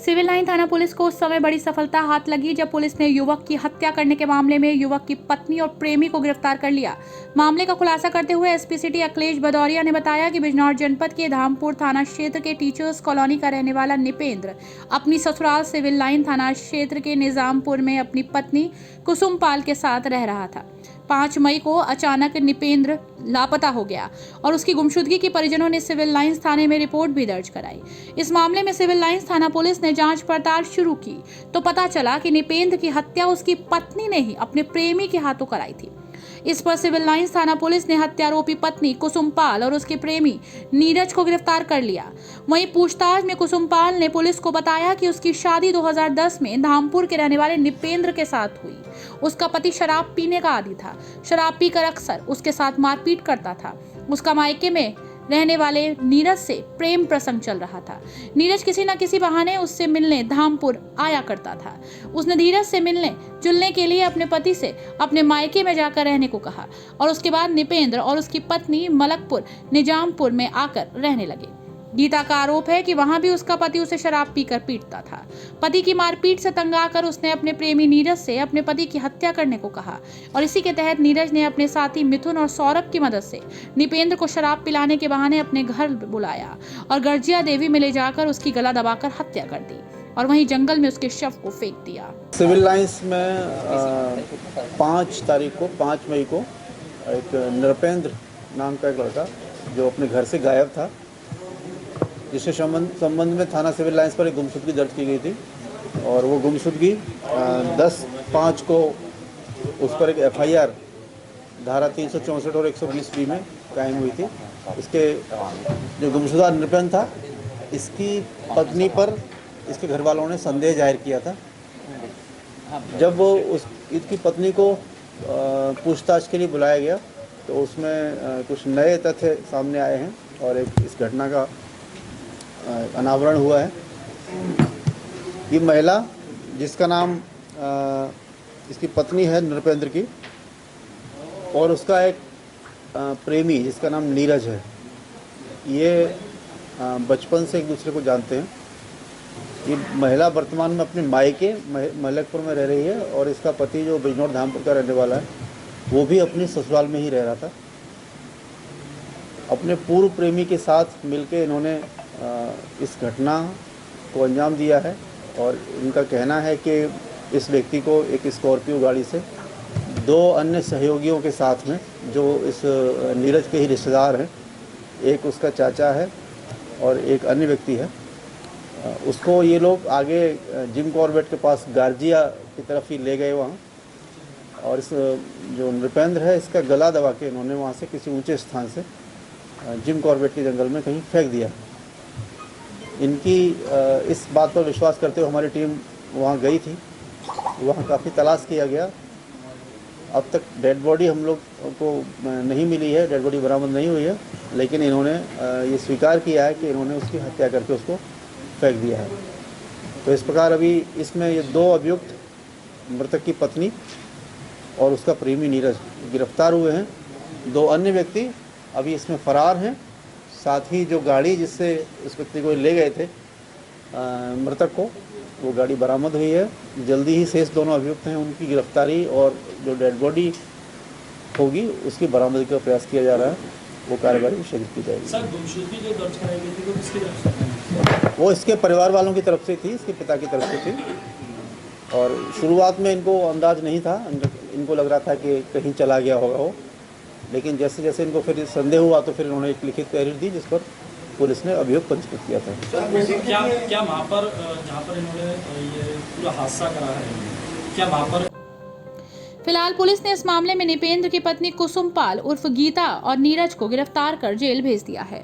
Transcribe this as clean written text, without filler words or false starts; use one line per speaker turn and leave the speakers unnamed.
Civil line थाना police को उस समय बड़ी सफलता हाथ लगी जब पुलिस ने युवक की हत्या करने के मामले में युवक की पत्नी और प्रेमी को गिरफ्तार कर लिया। मामले का खुलासा करते हुए एसपी सिटी अखिलेश भदौरिया ने बताया कि बिजनौर जनपद के धामपुर थाना क्षेत्र के टीचर्स कॉलोनी का रहने वाला निपेंद्र अपनी ससुराल सिविल लाइन थाना क्षेत्र के निजामपुर में अपनी पत्नी कुसुम पाल के साथ रह रहा था। 5 मई को अचानक निपेंद्र लापता हो गया और उसकी गुमशुदगी की परिजनों ने सिविल लाइंस थाने में रिपोर्ट भी दर्ज कराई। इस मामले में सिविल लाइंस थाना पुलिस ने जांच पड़ताल शुरू की तो पता चला कि निपेंद्र की हत्या उसकी पत्नी ने ही अपने प्रेमी के हाथों कराई थी। इस पर सिविल लाइंस थाना पुलिस ने हत्यारोपी पत्नी कुसुम पाल और उसके प्रेमी नीरज को गिरफ्तार कर लिया। वहीं पूछताछ में कुसुम पाल ने पुलिस को बताया कि उसकी शादी 2010 में धामपुर के रहने वाले निपेंद्र के साथ हुई। उसका पति शराब पीने का आदी था। शराब पीकर अक्सर उसके साथ मारपीट करता था। उसका मायके में रहने वाले नीरज से प्रेम प्रसंग चल रहा था। नीरज किसी न किसी बहाने उससे मिलने धामपुर आया करता था। उसने धीरज से मिलने जुलने के लिए अपने पति से अपने मायके में जाकर रहने को कहा और उसके बाद निपेंद्र और उसकी पत्नी मलकपुर निजामपुर में आकर रहने लगे। गीता का आरोप है कि वहां भी उसका पति उसे शराब पीकर पीटता था। पति की मारपीट से तंग आकर उसने अपने प्रेमी नीरज से अपने पति की हत्या करने को कहा और इसी के तहत नीरज ने अपने साथी मिथुन और सौरभ की मदद से निपेंद्र को शराब पिलाने के बहाने अपने घर बुलाया और गर्जिया देवी में ले जाकर उसकी गला दबाकर हत्या कर दी और वहीं जंगल में उसके शव को फेंक दिया।
सिविल लाइंस में 5 मई को एक नृपेंद्र नाम का एक लड़का जो अपने घर से गायब था, जिसके संबंध में थाना सिविल लाइंस पर एक गुमशुदगी दर्ज की गई थी और वो गुमशुदगी 10/5 को उस पर एक FIR धारा 364 और 120B में कायम हुई थी। इसके जो गुमशुदा नृपेंद्र था, इसकी पत्नी पर इसके घर वालों ने संदेह जाहिर किया था। जब वो इसकी पत्नी को पूछताछ के लिए बुलाया गया तो उसमें कुछ नए तथ्य सामने आए हैं और एक इस घटना का अनावरण हुआ है। ये महिला जिसका नाम इसकी पत्नी है नृपेंद्र की और उसका एक प्रेमी जिसका नाम नीरज है, ये बचपन से एक दूसरे को जानते हैं। ये महिला वर्तमान में अपने मायके मलकपुर में रह रही है और इसका पति जो बिजनौर धामपुर का रहने वाला है वो भी अपनी ससुराल में ही रह रहा था। अपने पूर्व प्रेमी के साथ मिलके इन्होंने इस घटना को अंजाम दिया है और इनका कहना है कि इस व्यक्ति को एक स्कॉर्पियो गाड़ी से 2 अन्य सहयोगियों के साथ में जो इस नीरज के ही रिश्तेदार हैं, एक उसका चाचा है और एक अन्य व्यक्ति है, उसको ये लोग आगे जिम कॉर्बेट के पास गार्जिया की तरफ ही ले गए वहाँ और इस जो नृपेंद्र है इसका गला दबा के इन्होंने वहाँ से किसी ऊंचे स्थान से जिम कॉर्बेट के जंगल में कहीं फेंक दिया। इनकी इस बात पर विश्वास करते हुए हमारी टीम वहाँ गई थी। वहाँ काफ़ी तलाश किया गया। अब तक डेड बॉडी हम लोग को नहीं मिली है, डेड बॉडी बरामद नहीं हुई है, लेकिन इन्होंने ये स्वीकार किया है कि इन्होंने उसकी हत्या करके उसको फेंक दिया है। तो इस प्रकार अभी इसमें ये 2 अभियुक्त, मृतक की पत्नी और उसका प्रेमी नीरज, गिरफ्तार हुए हैं। 2 अन्य व्यक्ति अभी इसमें फरार हैं। साथ ही जो गाड़ी जिससे उस व्यक्ति को ले गए थे मृतक को, वो गाड़ी बरामद हुई है। जल्दी ही शेष दोनों अभियुक्त हैं उनकी गिरफ्तारी और जो डेड बॉडी होगी उसकी बरामदगी का प्रयास किया जा रहा है। वो कार्रवाई शुरू की जाएगी।
सर, गुमशुदगी जो दर्ज कराई गई थी वो किसकी तरफ से?
वो इसके परिवार वालों की तरफ से थी, इसके पिता की तरफ से थी और शुरुआत में इनको अंदाज नहीं था, इनको लग रहा था कि कहीं चला गया होगा वो, लेकिन जैसे जैसे इनको फिर संदेह हुआ तो फिर इन्होंने एक लिखित तहरीर दी जिस पर पुलिस ने अभियोग पंजीकृत किया था।
क्या वहाँ पर जहाँ पर इन्होंने ये पूरा हादसा करा है, क्या वहाँ पर?
फिलहाल पुलिस ने इस मामले में निपेंद्र की पत्नी कुसुम पाल उर्फ गीता और नीरज को गिरफ्तार कर जेल भेज दिया है।